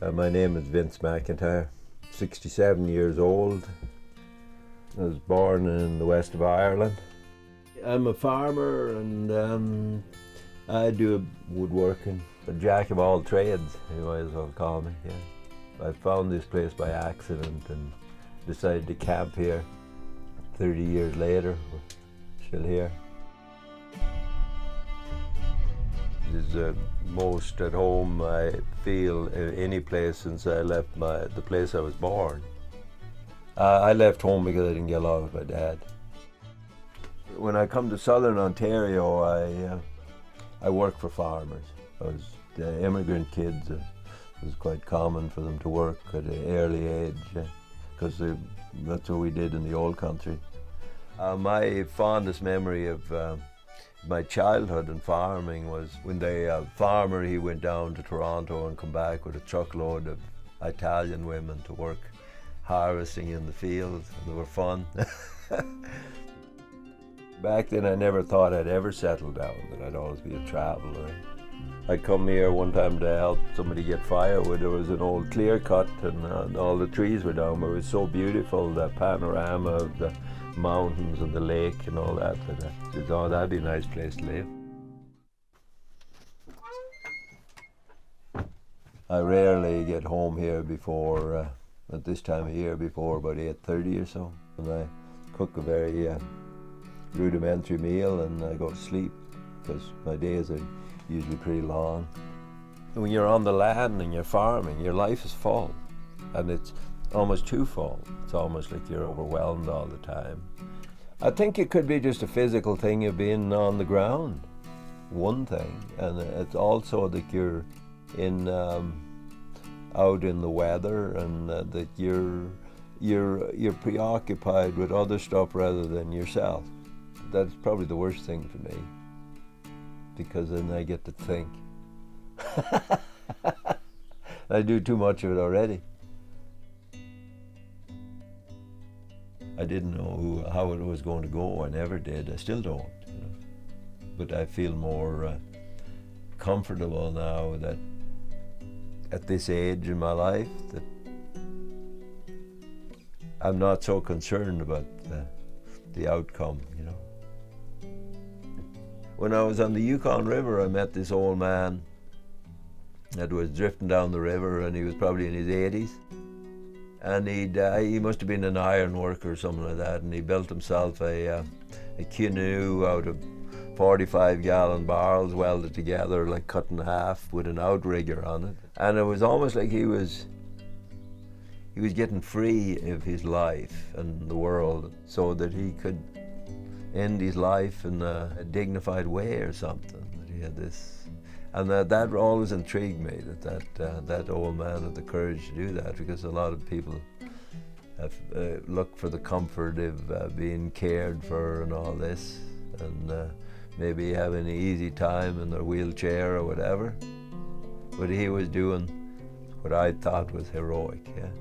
My name is Vince McIntyre, 67 years old. I was born in the west of Ireland. I'm a farmer and I do woodworking. A jack of all trades, you might as well call me. Yeah. I found this place by accident and decided to camp here. 30 years later, we're still here. This is the most at home I feel in any place since I left the place I was born. I left home because I didn't get along with my dad. When I come to southern Ontario, I work for farmers. The immigrant kids, it was quite common for them to work at an early age because that's what we did in the old country. My fondest memory of my childhood in farming was when the farmer, he went down to Toronto and come back with a truckload of Italian women to work harvesting in the fields, and they were fun. Back then I never thought I'd ever settle down, that I'd always be a traveller. I come here one time to help somebody get firewood. There was an old clear cut and all the trees were down, but it was so beautiful, the panorama of the mountains and the lake and all that. I said, oh, that'd be a nice place to live. I rarely get home here before, at this time of year, before about 8:30 or so. And I cook a very rudimentary meal and I go to sleep because my days are usually pretty long. When you're on the land and you're farming, your life is full, and it's almost too full. It's almost like you're overwhelmed all the time. I think it could be just a physical thing of being on the ground, one thing, and it's also that you're in out in the weather, and that you're preoccupied with other stuff rather than yourself. That's probably the worst thing for me, because then I get to think. I do too much of it already. I didn't know how it was going to go. I never did. I still don't. You know. But I feel more comfortable now that at this age in my life that I'm not so concerned about the outcome, you know. When I was on the Yukon River, I met this old man that was drifting down the river, and he was probably in his 80s. And he must have been an iron worker or something like that, and he built himself a canoe out of 45-gallon barrels welded together, like cut in half, with an outrigger on it. And it was almost like he was getting free of his life and the world so that he could end his life in a dignified way or something. That he had this, and that always intrigued me, that old man had the courage to do that, because a lot of people have looked for the comfort of being cared for and all this, and maybe having an easy time in their wheelchair or whatever. But he was doing what I thought was heroic, yeah.